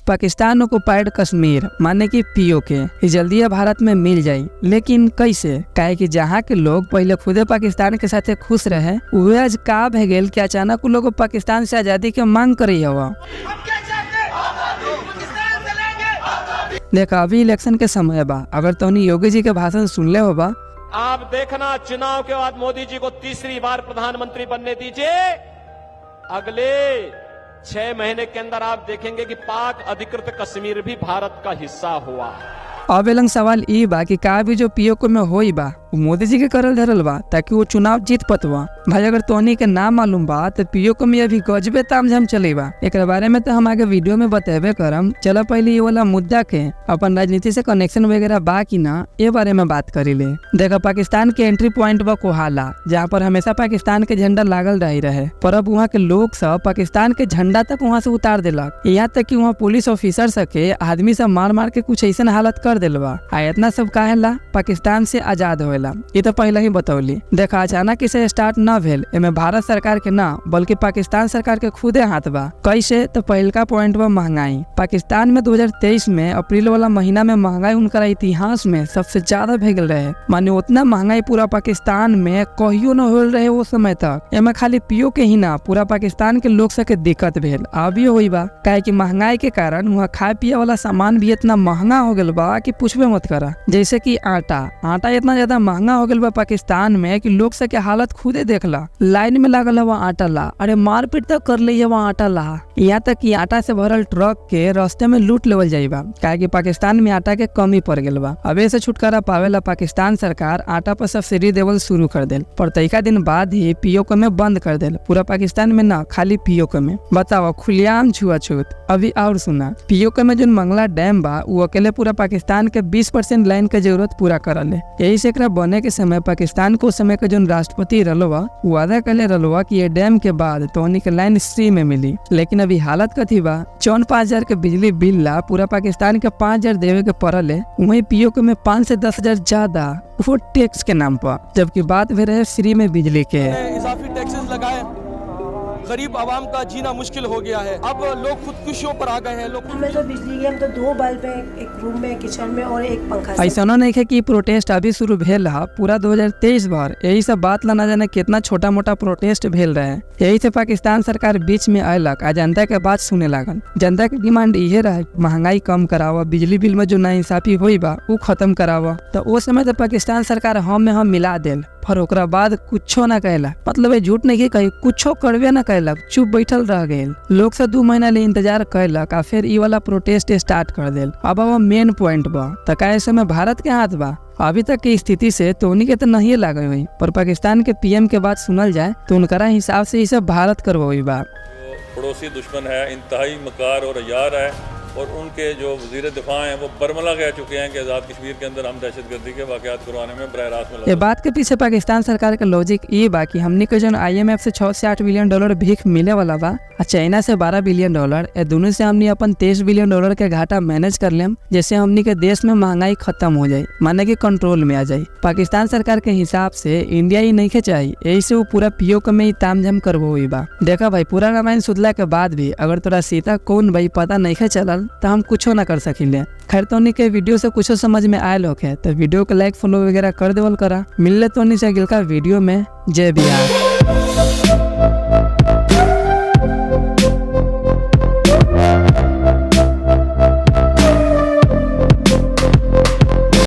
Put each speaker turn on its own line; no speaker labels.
Pakistan occupied Kashmir माने कि PoK जल्दी भारत में मिल जाये, लेकिन कैसे? काहे कि जहाँ के लोग पहले खुदे पाकिस्तान के साथ खुश रहे, वह आज का भे गेल कि अचानक उ लोग पाकिस्तान से आजादी के मांग करे हवा। देखा अभी इलेक्शन के समय बा, अगर तोनी योगी जी के भाषण सुनले हो बा।
आप देखना चुनाव के बाद मोदी जी को तीसरी बार प्रधानमंत्री बनने दीजिए। अगले 6 महीने के अंदर आप देखेंगे कि पाक अधिकृत कश्मीर भी भारत का हिस्सा हुआ।
अब एलंग सवाल ई बा कि का भी जो पीओके में होई बा मोदी जी के करल धरल बा ताकि वो चुनाव जीत पतवा। भाई अगर तोनी के ना मालूम बा तो पीओके में अभी गजबे तामझाम चले बा। एक बारे में तो हम आगे वीडियो में बतेबे करम। चलो पहले ये वाला मुद्दा के अपन राजनीति से कनेक्शन वगैरह बा कि ना ये बारे में बात करी ले। देखा पाकिस्तान के एंट्री पॉइंट बा कोहाला, जहाँ पर हमेशा पाकिस्तान के झंडा लागल रहे पर अब वहाँ के लोग सब पाकिस्तान के झंडा तक वहाँ से उतार दिलक। यहाँ तक कि वहाँ पुलिस ऑफिसर सके आदमी सब मार मार के कुछ ऐसा हालत कर दिल बा। इतना सब काहेला पाकिस्तान से आजाद होएला, ये तो पहले ही बतौली। देखा अचानक इसे स्टार्ट न भेल, एमे भारत सरकार के ना बल्कि पाकिस्तान सरकार के खुदे हाथ बा। कैसे? तो पहलका पॉइंट बा महंगाई। पाकिस्तान में 2023 में अप्रैल वाला महीना में महंगाई उनका इतिहास में सबसे ज्यादा भेगल रहे। माने उतना महंगाई पूरा पाकिस्तान में कहियो न होल रहे वो समय तक। एमे खाली पीओ के ही ना पूरा पाकिस्तान के लोग सबके दिक्कत भेल। अब ये होई बा काहे कि महंगाई के कारण वहाँ खाए पिए वाला सामान भी इतना महंगा हो गल बा कि पूछबे मत करा। जैसे कि आटा इतना ज्यादा महंगा हो गया बा पाकिस्तान में कि लोग से के हालत खुदे देखला। लाइन में लागल है आटा ला, अरे मारपीट तक कर ली है आटा ला। यहाँ तक कि आटा से भरल ट्रक के रास्ते में लूट लेवल जाइबा काहे कि पाकिस्तान में आटा के कमी पड़ गल बा। अब से छुटकारा पावेला पाकिस्तान सरकार आटा पर सब्सिडी देवल शुरू कर दिल, पर तैका दिन बाद ही पीओके में बंद कर दिल। पूरा पाकिस्तान में ना खाली पीओके में। बताओ खुलेआम छुआछूत। अभी और सुना, पीओके में जो मंगला डैम बा वो अकेले पूरा पाकिस्तान के 20% लाइन के जरूरत पूरा करल है। यही से एकरा बने के समय पाकिस्तान को समय के जो राष्ट्रपति रलवा वादा कले रलवा कि ये डैम के बाद तोहनी के लाइन फ्री में मिली। लेकिन अभी हालत कथी बा, 54,000 के बिजली बिल ला पूरा पाकिस्तान के 5,000 देवे के पड़ल है। वही पीओके में 5 से 10,000 ज्यादा वो टैक्स के नाम पर, जबकि बात भी रहे फ्री में बिजली के।
इजाफी टैक्सेस लगाए, गरीब आवाम का जीना मुश्किल हो गया है। अब लोग खुदकुशियों पर आ गए हैं। लोग
हमें तो बिजली हम तो 2 बल्ब है, एक रूम में, किचन में और एक पंखा।
ऐसा नहीं है कि प्रोटेस्ट अभी शुरू भेल है, पूरा 2023 भर यही सब बात ला न जाने कितना छोटा मोटा प्रोटेस्ट भेल रहे। यही से पाकिस्तान सरकार बीच में आयलक आ जनता के बात सुने लागल। जनता के डिमांड ये रहे महंगाई कम करावा, बिजली बिल में जो नाइंसाफी हुई बा वो खत्म करावा। तो उस समय तो पाकिस्तान सरकार हम में हम मिला दिल, पर ओकरा बाद कुछो ना कहला। मतलब झूठ नहीं कही, कुछो करबे ना कहलक, चुप बैठल रह गए। लोग से 2 महीना ले इंतजार कैलक आ फिर ई वाला प्रोटेस्ट स्टार्ट कर दिल। अब मेन पॉइंट बा तो का समय भारत के हाथ बा। अभी तक की स्थिति से तोनी के तो नहीं लागे हुई, पर पाकिस्तान के पीएम के बात सुनल जाए तो उनका हिसाब से इसे भारत करवाई बा।
पड़ोसी दुश्मन है, इंतहाई मकार और अयार है, और उनके जो वज़ीर दिफा हैं वो बरमला कह चुके हैं कि आज़ाद कश्मीर के अंदर हम दहशतगर्दी के वाक़यात करवाने में बराह रास्त।
ये बात के पीछे पाकिस्तान सरकार का लॉजिक ये बा कि हमने के जो IMF से 6 से 8 बिलियन डॉलर भीख मिले वाला बा और चाइना से 12 बिलियन डॉलर, ये दोनों से हमने अपन 23 बिलियन डॉलर के घाटा मैनेज कर लेम, जैसे हमने के देश में महंगाई खत्म हो जाए, माने कि कंट्रोल में आ जाए। पाकिस्तान सरकार के हिसाब से इंडिया ही नहीं के चाहिए, यही से वो पूरा पीओके में ही तामझाम करवो हुई बा। देखा भाई पूरा रामायण सुधला के बाद भी अगर तोरा सीता कौन भाई पता नहीं के चलल तो हम कुछो ना कर सकिले। खैर तोनी के वीडियो से कुछ समझ में आयल होके तो वीडियो को लाइक फॉलो वगैरह कर देवल करा। मिलले तोनी से अगला वीडियो में। जय बिहार।